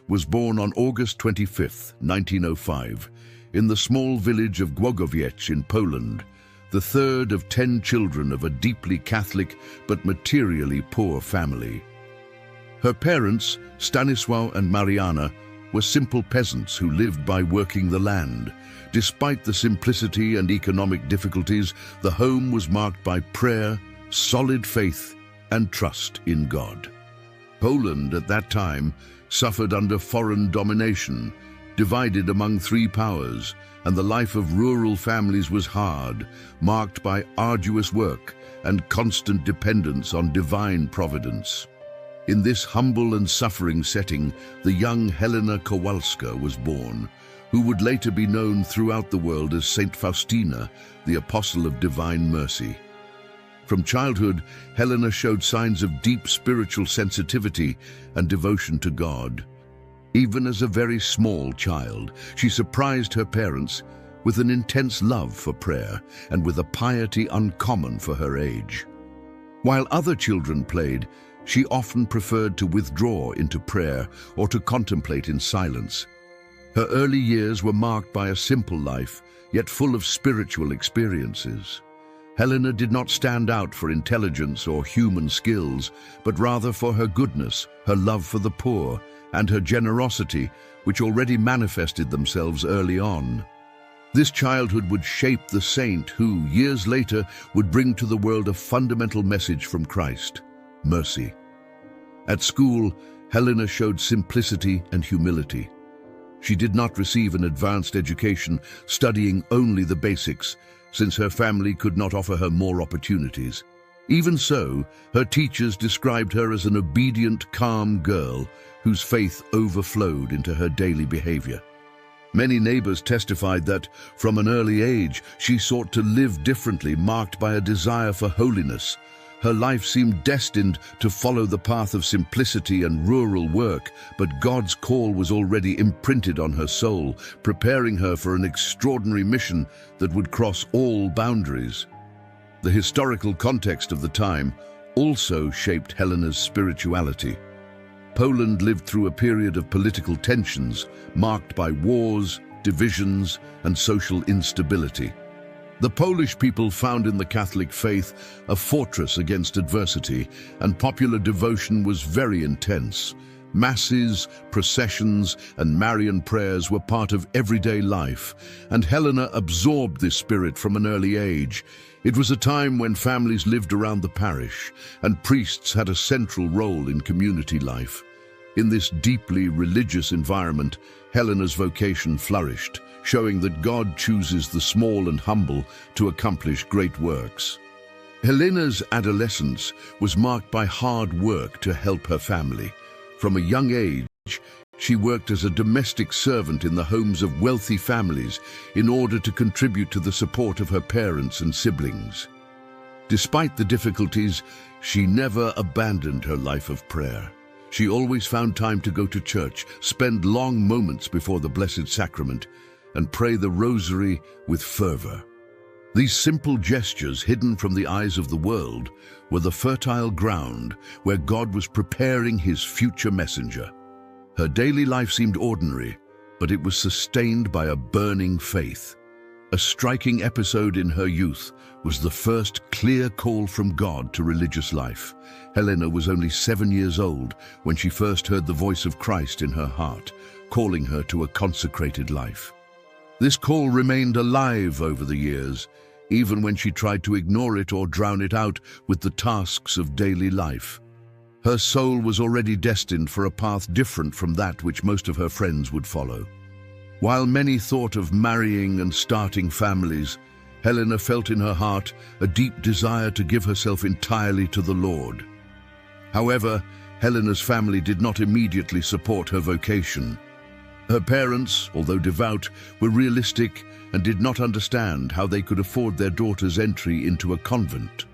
was born on August 25, 1905, in the small village of Głogowiec in Poland, the third of 10 children of a deeply Catholic but materially poor family. Her parents, Stanisław and Mariana, were simple peasants who lived by working the land. Despite the simplicity and economic difficulties, the home was marked by prayer, solid faith, and trust in God. Poland at that time suffered under foreign domination, divided among 3 powers, and the life of rural families was hard, marked by arduous work and constant dependence on divine providence. In this humble and suffering setting, the young Helena Kowalska was born, who would later be known throughout the world as Saint Faustina, the Apostle of Divine Mercy. From childhood, Helena showed signs of deep spiritual sensitivity and devotion to God. Even as a very small child, she surprised her parents with an intense love for prayer and with a piety uncommon for her age. While other children played, she often preferred to withdraw into prayer or to contemplate in silence. Her early years were marked by a simple life, yet full of spiritual experiences. Helena did not stand out for intelligence or human skills, but rather for her goodness, her love for the poor, and her generosity, which already manifested themselves early on. This childhood would shape the saint who, years later, would bring to the world a fundamental message from Christ: mercy. At school, Helena showed simplicity and humility. She did not receive an advanced education, studying only the basics, since her family could not offer her more opportunities. Even so, her teachers described her as an obedient, calm girl whose faith overflowed into her daily behavior. Many neighbors testified that, from an early age, she sought to live differently, marked by a desire for holiness. Her life seemed destined to follow the path of simplicity and rural work, but God's call was already imprinted on her soul, preparing her for an extraordinary mission that would cross all boundaries. The historical context of the time also shaped Helena's spirituality. Poland lived through a period of political tensions, marked by wars, divisions, and social instability. The Polish people found in the Catholic faith a fortress against adversity, and popular devotion was very intense. Masses, processions, and Marian prayers were part of everyday life, and Helena absorbed this spirit from an early age. It was a time when families lived around the parish, and priests had a central role in community life. In this deeply religious environment, Helena's vocation flourished, showing that God chooses the small and humble to accomplish great works. Helena's adolescence was marked by hard work to help her family. From a young age, she worked as a domestic servant in the homes of wealthy families in order to contribute to the support of her parents and siblings. Despite the difficulties, she never abandoned her life of prayer. She always found time to go to church, spend long moments before the Blessed Sacrament, and pray the Rosary with fervor. These simple gestures, hidden from the eyes of the world, were the fertile ground where God was preparing his future messenger. Her daily life seemed ordinary, but it was sustained by a burning faith. A striking episode in her youth was the first clear call from God to religious life. Helena was only 7 years old when she first heard the voice of Christ in her heart, calling her to a consecrated life. This call remained alive over the years, even when she tried to ignore it or drown it out with the tasks of daily life. Her soul was already destined for a path different from that which most of her friends would follow. While many thought of marrying and starting families, Helena felt in her heart a deep desire to give herself entirely to the Lord. However, Helena's family did not immediately support her vocation. Her parents, although devout, were realistic and did not understand how they could afford their daughter's entry into a convent.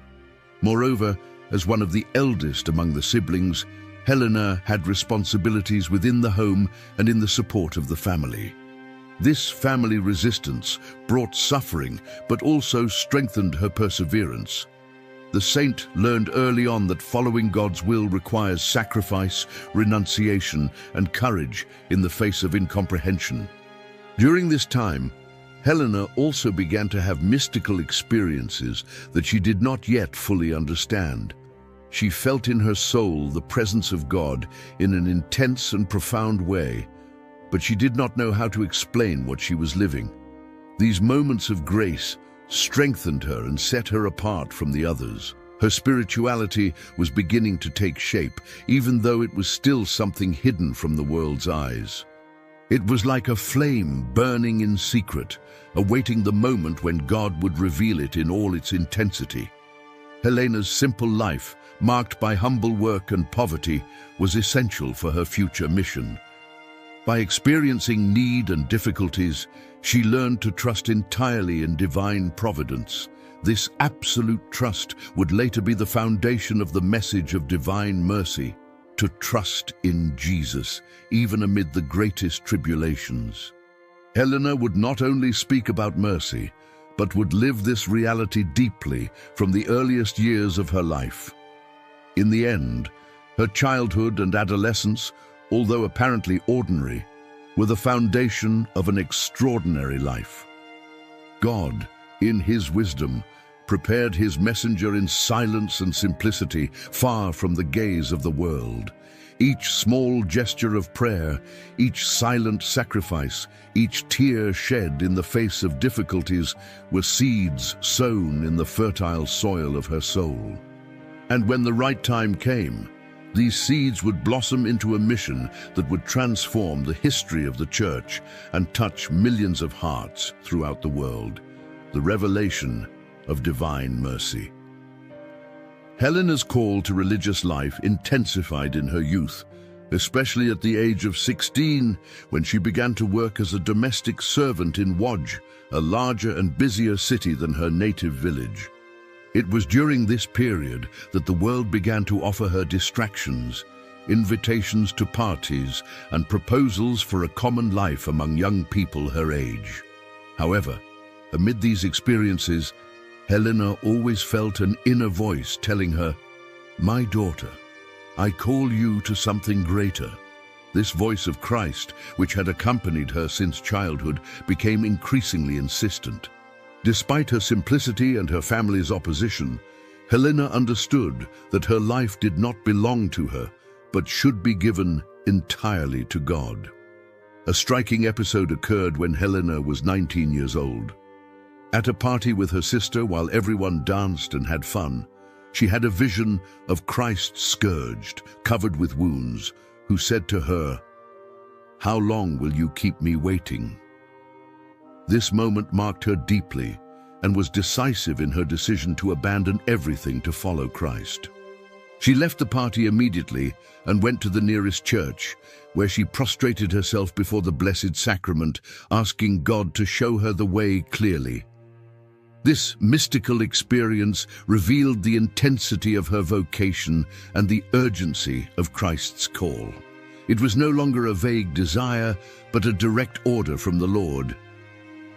Moreover, as one of the eldest among the siblings, Helena had responsibilities within the home and in the support of the family. This family resistance brought suffering, but also strengthened her perseverance. The saint learned early on that following God's will requires sacrifice, renunciation, and courage in the face of incomprehension. During this time, Helena also began to have mystical experiences that she did not yet fully understand. She felt in her soul the presence of God in an intense and profound way, but she did not know how to explain what she was living. These moments of grace strengthened her and set her apart from the others. Her spirituality was beginning to take shape, even though it was still something hidden from the world's eyes. It was like a flame burning in secret, awaiting the moment when God would reveal it in all its intensity. Helena's simple life, marked by humble work and poverty, was essential for her future mission. By experiencing need and difficulties, she learned to trust entirely in divine providence. This absolute trust would later be the foundation of the message of divine mercy, to trust in Jesus, even amid the greatest tribulations. Helena would not only speak about mercy, but would live this reality deeply from the earliest years of her life. In the end, her childhood and adolescence, although apparently ordinary, were the foundation of an extraordinary life. God, in His wisdom, prepared His messenger in silence and simplicity, far from the gaze of the world. Each small gesture of prayer, each silent sacrifice, each tear shed in the face of difficulties were seeds sown in the fertile soil of her soul. And when the right time came, these seeds would blossom into a mission that would transform the history of the Church and touch millions of hearts throughout the world. The revelation of divine mercy. Helena's call to religious life intensified in her youth, especially at the age of 16, when she began to work as a domestic servant in Łódź, a larger and busier city than her native village. It was during this period that the world began to offer her distractions, invitations to parties, and proposals for a common life among young people her age. However, amid these experiences, Helena always felt an inner voice telling her, "My daughter, I call you to something greater." This voice of Christ, which had accompanied her since childhood, became increasingly insistent. Despite her simplicity and her family's opposition, Helena understood that her life did not belong to her, but should be given entirely to God. A striking episode occurred when Helena was 19 years old. At a party with her sister, while everyone danced and had fun, she had a vision of Christ scourged, covered with wounds, who said to her, "How long will you keep me waiting?" This moment marked her deeply and was decisive in her decision to abandon everything to follow Christ. She left the party immediately and went to the nearest church, where she prostrated herself before the Blessed Sacrament, asking God to show her the way clearly. This mystical experience revealed the intensity of her vocation and the urgency of Christ's call. It was no longer a vague desire, but a direct order from the Lord.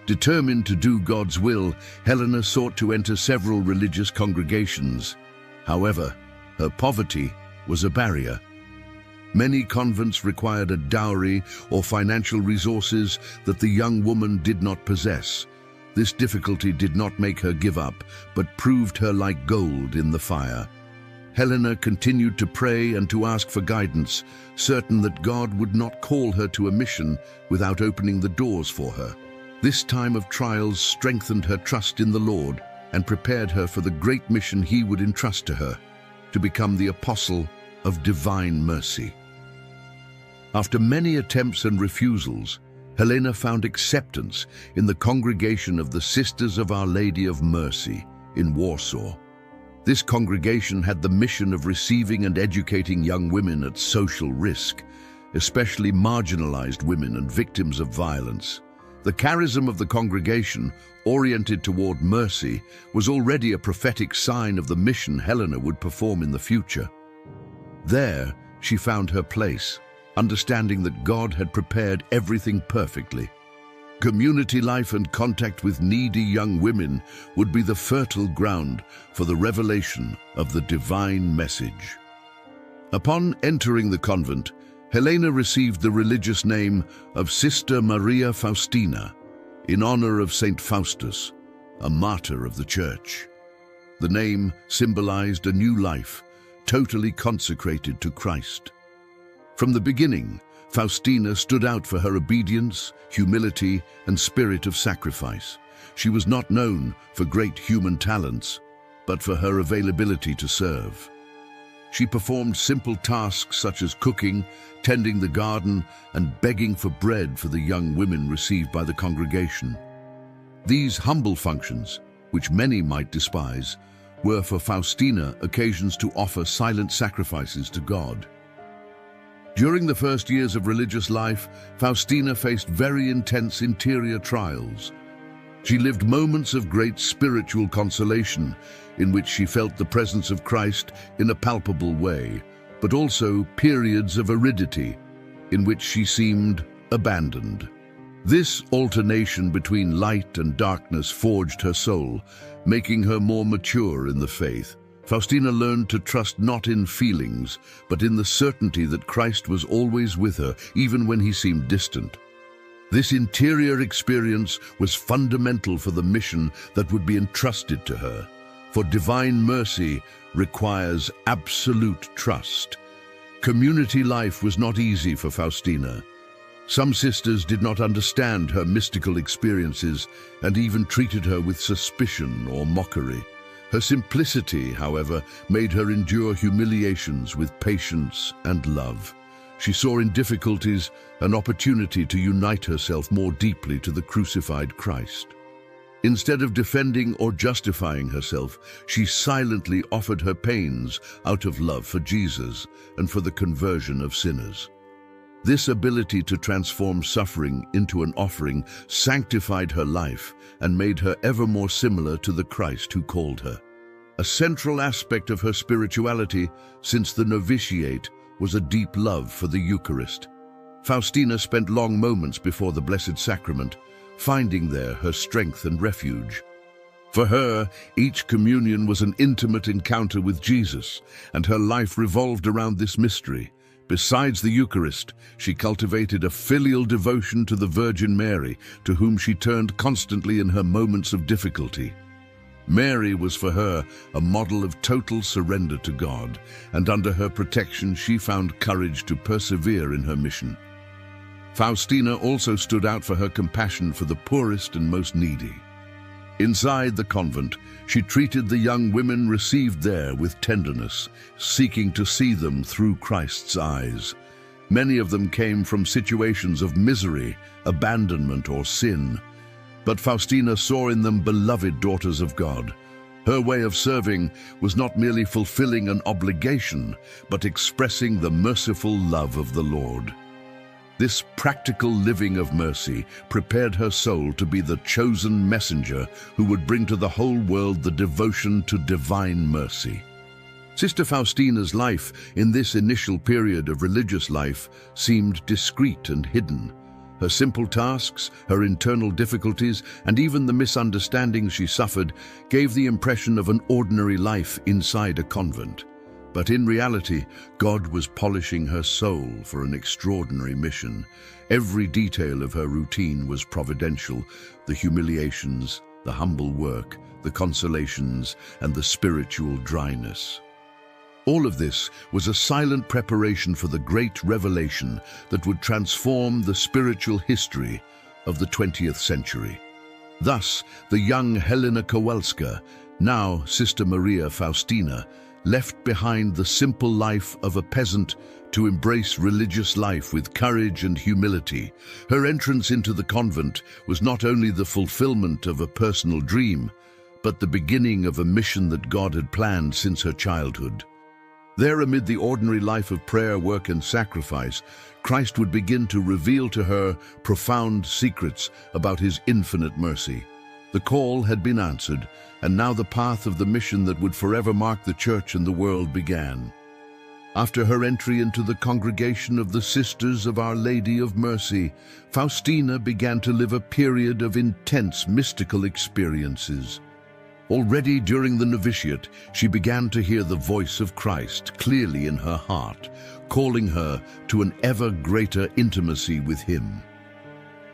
Determined to do God's will, Helena sought to enter several religious congregations. However, her poverty was a barrier. Many convents required a dowry or financial resources that the young woman did not possess. This difficulty did not make her give up, but proved her like gold in the fire. Helena continued to pray and to ask for guidance, certain that God would not call her to a mission without opening the doors for her. This time of trials strengthened her trust in the Lord and prepared her for the great mission He would entrust to her, to become the apostle of divine mercy. After many attempts and refusals, Helena found acceptance in the congregation of the Sisters of Our Lady of Mercy in Warsaw. This congregation had the mission of receiving and educating young women at social risk, especially marginalized women and victims of violence. The charism of the congregation, oriented toward mercy, was already a prophetic sign of the mission Helena would perform in the future. There, she found her place, understanding that God had prepared everything perfectly. Community life and contact with needy young women would be the fertile ground for the revelation of the divine message. Upon entering the convent, Helena received the religious name of Sister Maria Faustina, in honor of Saint Faustus, a martyr of the Church. The name symbolized a new life, totally consecrated to Christ. From the beginning, Faustina stood out for her obedience, humility, and spirit of sacrifice. She was not known for great human talents, but for her availability to serve. She performed simple tasks such as cooking, tending the garden, and begging for bread for the young women received by the congregation. These humble functions, which many might despise, were for Faustina occasions to offer silent sacrifices to God. During the first years of religious life, Faustina faced very intense interior trials. She lived moments of great spiritual consolation, in which she felt the presence of Christ in a palpable way, but also periods of aridity, in which she seemed abandoned. This alternation between light and darkness forged her soul, making her more mature in the faith. Faustina learned to trust not in feelings, but in the certainty that Christ was always with her, even when he seemed distant. This interior experience was fundamental for the mission that would be entrusted to her, for divine mercy requires absolute trust. Community life was not easy for Faustina. Some sisters did not understand her mystical experiences and even treated her with suspicion or mockery. Her simplicity, however, made her endure humiliations with patience and love. She saw in difficulties an opportunity to unite herself more deeply to the crucified Christ. Instead of defending or justifying herself, she silently offered her pains out of love for Jesus and for the conversion of sinners. This ability to transform suffering into an offering sanctified her life and made her ever more similar to the Christ who called her. A central aspect of her spirituality since the novitiate was a deep love for the Eucharist. Faustina spent long moments before the Blessed Sacrament, finding there her strength and refuge. For her, each communion was an intimate encounter with Jesus, and her life revolved around this mystery. Besides the Eucharist, she cultivated a filial devotion to the Virgin Mary, to whom she turned constantly in her moments of difficulty. Mary was for her a model of total surrender to God, and under her protection she found courage to persevere in her mission. Faustina also stood out for her compassion for the poorest and most needy. Inside the convent, she treated the young women received there with tenderness, seeking to see them through Christ's eyes. Many of them came from situations of misery, abandonment, or sin. But Faustina saw in them beloved daughters of God. Her way of serving was not merely fulfilling an obligation, but expressing the merciful love of the Lord. This practical living of mercy prepared her soul to be the chosen messenger who would bring to the whole world the devotion to divine mercy. Sister Faustina's life in this initial period of religious life seemed discreet and hidden. Her simple tasks, her internal difficulties, and even the misunderstandings she suffered gave the impression of an ordinary life inside a convent. But in reality, God was polishing her soul for an extraordinary mission. Every detail of her routine was providential: the humiliations, the humble work, the consolations, and the spiritual dryness. All of this was a silent preparation for the great revelation that would transform the spiritual history of the 20th century. Thus, the young Helena Kowalska, now Sister Maria Faustina, left behind the simple life of a peasant to embrace religious life with courage and humility. Her entrance into the convent was not only the fulfillment of a personal dream, but the beginning of a mission that God had planned since her childhood. There, amid the ordinary life of prayer, work, and sacrifice, Christ would begin to reveal to her profound secrets about his infinite mercy. The call had been answered, and now the path of the mission that would forever mark the Church and the world began. After her entry into the congregation of the Sisters of Our Lady of Mercy, Faustina began to live a period of intense mystical experiences. Already during the novitiate, she began to hear the voice of Christ clearly in her heart, calling her to an ever greater intimacy with Him.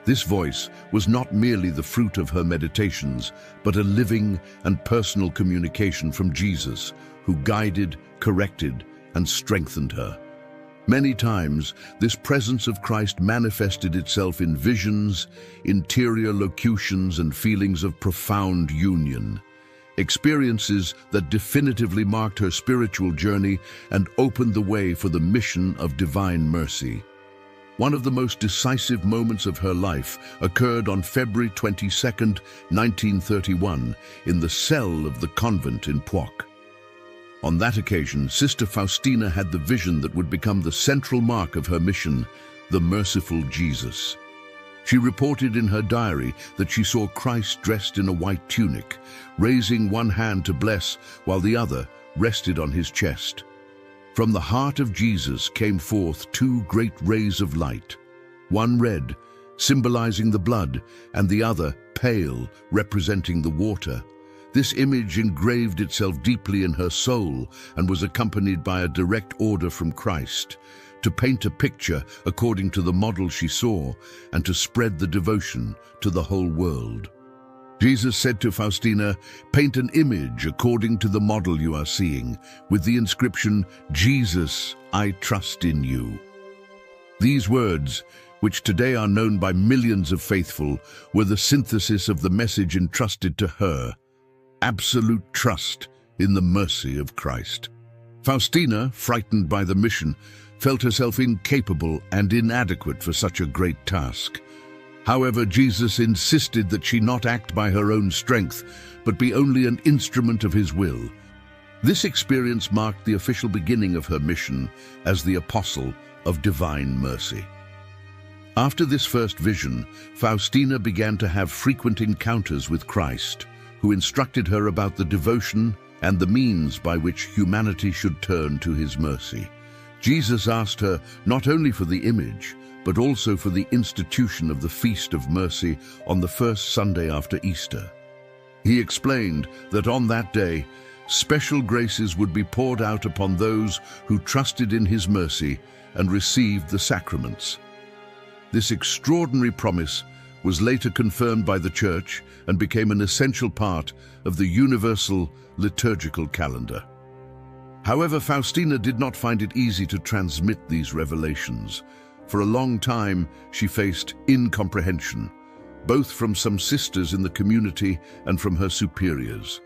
This voice was not merely the fruit of her meditations, but a living and personal communication from Jesus, who guided, corrected, and strengthened her. Many times, this presence of Christ manifested itself in visions, interior locutions, and feelings of profound union. Experiences that definitively marked her spiritual journey and opened the way for the mission of divine mercy. One of the most decisive moments of her life occurred on February 22, 1931, in the cell of the convent in Poix. On that occasion, Sister Faustina had the vision that would become the central mark of her mission, the merciful Jesus. She reported in her diary that she saw Christ dressed in a white tunic, raising one hand to bless while the other rested on his chest. From the heart of Jesus came forth two great rays of light, one red, symbolizing the blood, and the other pale, representing the water. This image engraved itself deeply in her soul and was accompanied by a direct order from Christ to paint a picture according to the model she saw and to spread the devotion to the whole world. Jesus said to Faustina, "Paint an image according to the model you are seeing, with the inscription, 'Jesus, I trust in you.'" These words, which today are known by millions of faithful, were the synthesis of the message entrusted to her: absolute trust in the mercy of Christ. Faustina, frightened by the mission, felt herself incapable and inadequate for such a great task. However, Jesus insisted that she not act by her own strength, but be only an instrument of His will. This experience marked the official beginning of her mission as the Apostle of Divine Mercy. After this first vision, Faustina began to have frequent encounters with Christ, who instructed her about the devotion and the means by which humanity should turn to His mercy. Jesus asked her not only for the image, but also for the institution of the Feast of Mercy on the first Sunday after Easter. He explained that on that day, special graces would be poured out upon those who trusted in His mercy and received the sacraments. This extraordinary promise was later confirmed by the Church and became an essential part of the universal liturgical calendar. However, Faustina did not find it easy to transmit these revelations. For a long time, she faced incomprehension, both from some sisters in the community and from her superiors.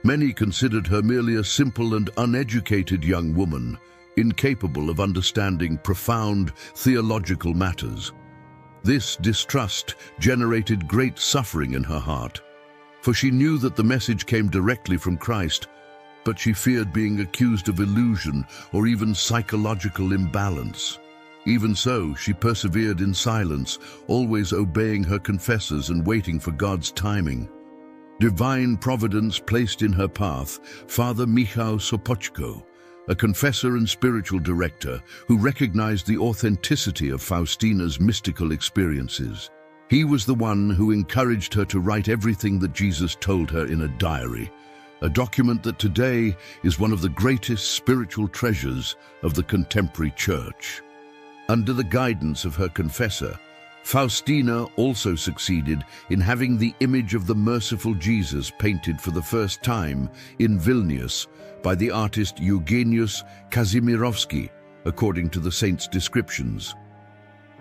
Many considered her merely a simple and uneducated young woman, incapable of understanding profound theological matters. This distrust generated great suffering in her heart, for she knew that the message came directly from Christ, but she feared being accused of illusion or even psychological imbalance. Even so, she persevered in silence, always obeying her confessors and waiting for God's timing. Divine providence placed in her path Father Michał Sopoćko, a confessor and spiritual director who recognized the authenticity of Faustina's mystical experiences. He was the one who encouraged her to write everything that Jesus told her in a diary, a document that today is one of the greatest spiritual treasures of the contemporary church. Under the guidance of her confessor, Faustina also succeeded in having the image of the merciful Jesus painted for the first time in Vilnius by the artist Eugeniusz Kazimierowski, according to the saint's descriptions.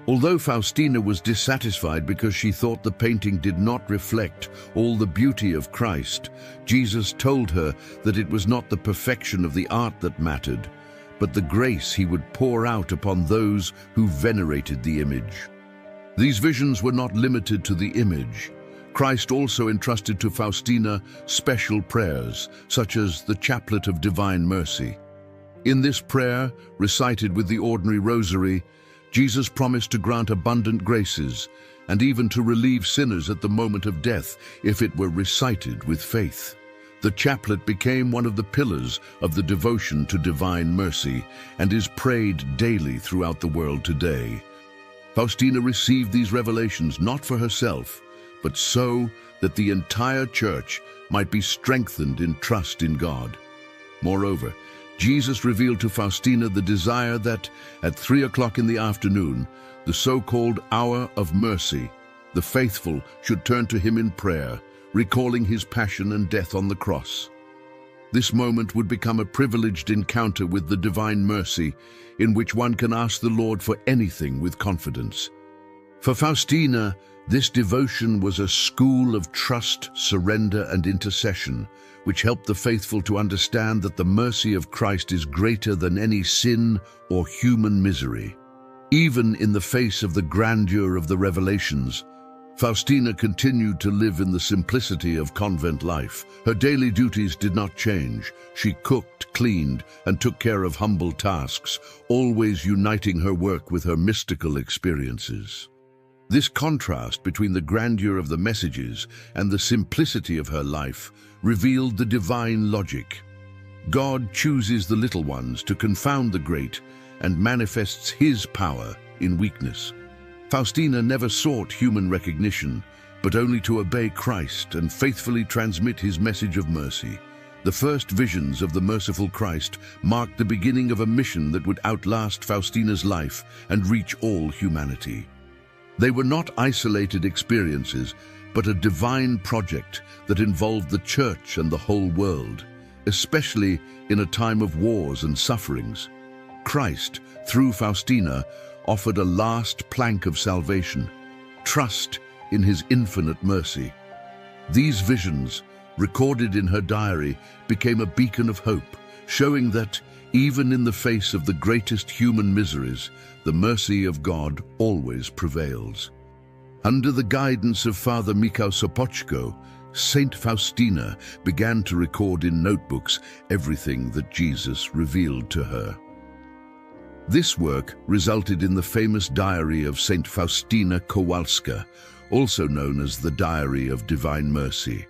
Although Faustina was dissatisfied because she thought the painting did not reflect all the beauty of Christ, Jesus told her that it was not the perfection of the art that mattered, but the grace He would pour out upon those who venerated the image. These visions were not limited to the image. Christ also entrusted to Faustina special prayers, such as the Chaplet of Divine Mercy. In this prayer, recited with the ordinary rosary, Jesus promised to grant abundant graces and even to relieve sinners at the moment of death if it were recited with faith. The chaplet became one of the pillars of the devotion to divine mercy and is prayed daily throughout the world today. Faustina received these revelations not for herself, but so that the entire church might be strengthened in trust in God. Moreover, Jesus revealed to Faustina the desire that, at 3 o'clock in the afternoon, the so-called hour of mercy, the faithful should turn to him in prayer, recalling his passion and death on the cross. This moment would become a privileged encounter with the divine mercy, in which one can ask the Lord for anything with confidence. For Faustina, this devotion was a school of trust, surrender, and intercession, which helped the faithful to understand that the mercy of Christ is greater than any sin or human misery. Even in the face of the grandeur of the revelations, Faustina continued to live in the simplicity of convent life. Her daily duties did not change. She cooked, cleaned, and took care of humble tasks, always uniting her work with her mystical experiences. This contrast between the grandeur of the messages and the simplicity of her life revealed the divine logic. God chooses the little ones to confound the great and manifests his power in weakness. Faustina never sought human recognition, but only to obey Christ and faithfully transmit his message of mercy. The first visions of the merciful Christ marked the beginning of a mission that would outlast Faustina's life and reach all humanity. They were not isolated experiences, but a divine project that involved the church and the whole world, especially in a time of wars and sufferings. Christ, through Faustina, offered a last plank of salvation, trust in his infinite mercy. These visions, recorded in her diary, became a beacon of hope, showing that, even in the face of the greatest human miseries, the mercy of God always prevails. Under the guidance of Father Michał Sopoćko, Saint Faustina began to record in notebooks everything that Jesus revealed to her. This work resulted in the famous diary of Saint Faustina Kowalska, also known as the Diary of Divine Mercy.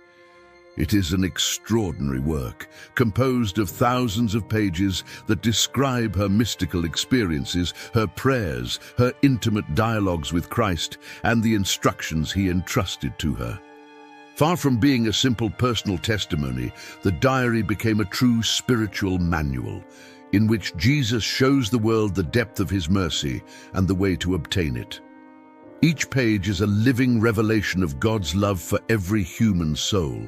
It is an extraordinary work, composed of thousands of pages that describe her mystical experiences, her prayers, her intimate dialogues with Christ, and the instructions he entrusted to her. Far from being a simple personal testimony, the diary became a true spiritual manual, in which Jesus shows the world the depth of his mercy and the way to obtain it. Each page is a living revelation of God's love for every human soul.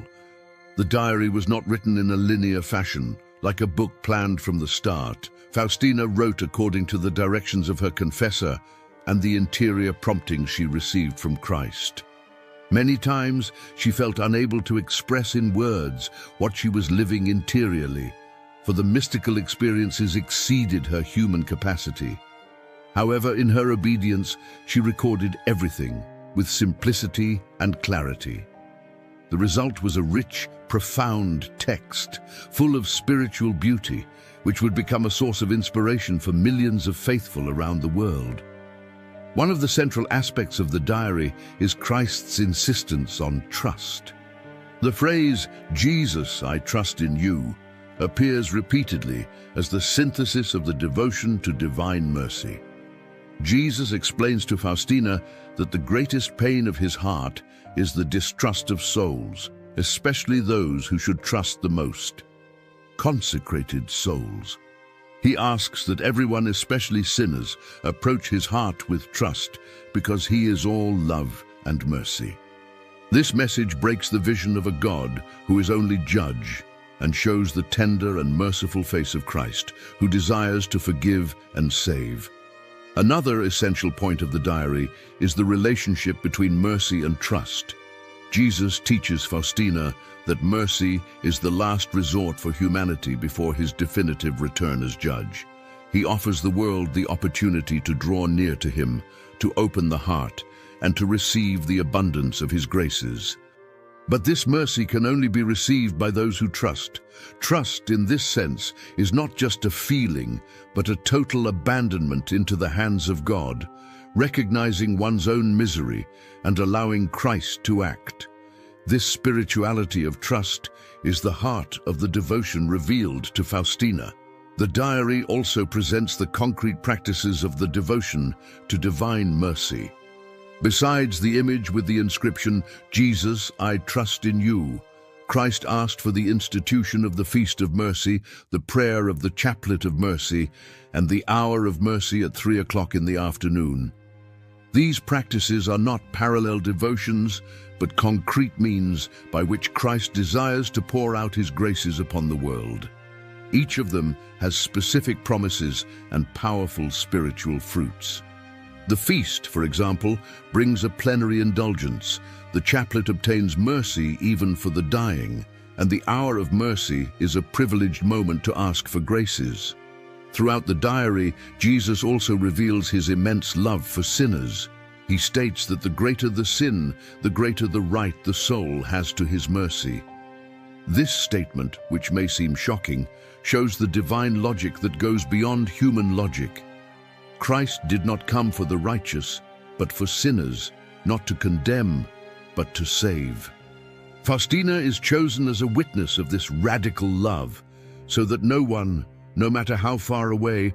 The diary was not written in a linear fashion, like a book planned from the start. Faustina wrote according to the directions of her confessor and the interior promptings she received from Christ. Many times, she felt unable to express in words what she was living interiorly, for the mystical experiences exceeded her human capacity. However, in her obedience, she recorded everything with simplicity and clarity. The result was a rich, profound text, full of spiritual beauty, which would become a source of inspiration for millions of faithful around the world. One of the central aspects of the diary is Christ's insistence on trust. The phrase, "Jesus, I trust in you," appears repeatedly as the synthesis of the devotion to divine mercy. Jesus explains to Faustina that the greatest pain of his heart is the distrust of souls, especially those who should trust the most, consecrated souls. He asks that everyone, especially sinners, approach his heart with trust, because he is all love and mercy. This message breaks the vision of a God who is only judge and shows the tender and merciful face of Christ, who desires to forgive and save. Another essential point of the diary is the relationship between mercy and trust. Jesus teaches Faustina that mercy is the last resort for humanity before his definitive return as judge. He offers the world the opportunity to draw near to him, to open the heart, and to receive the abundance of his graces. But this mercy can only be received by those who trust. Trust, in this sense, is not just a feeling, but a total abandonment into the hands of God, recognizing one's own misery and allowing Christ to act. This spirituality of trust is the heart of the devotion revealed to Faustina. The diary also presents the concrete practices of the devotion to divine mercy. Besides the image with the inscription, "Jesus, I trust in you," Christ asked for the institution of the Feast of Mercy, the prayer of the Chaplet of Mercy, and the hour of mercy at 3 o'clock in the afternoon. These practices are not parallel devotions, but concrete means by which Christ desires to pour out his graces upon the world. Each of them has specific promises and powerful spiritual fruits. The feast, for example, brings a plenary indulgence. The chaplet obtains mercy even for the dying, and the hour of mercy is a privileged moment to ask for graces. Throughout the diary, Jesus also reveals his immense love for sinners. He states that the greater the sin, the greater the right the soul has to his mercy. This statement, which may seem shocking, shows the divine logic that goes beyond human logic. Christ did not come for the righteous, but for sinners, not to condemn, but to save. Faustina is chosen as a witness of this radical love, so that no one, no matter how far away,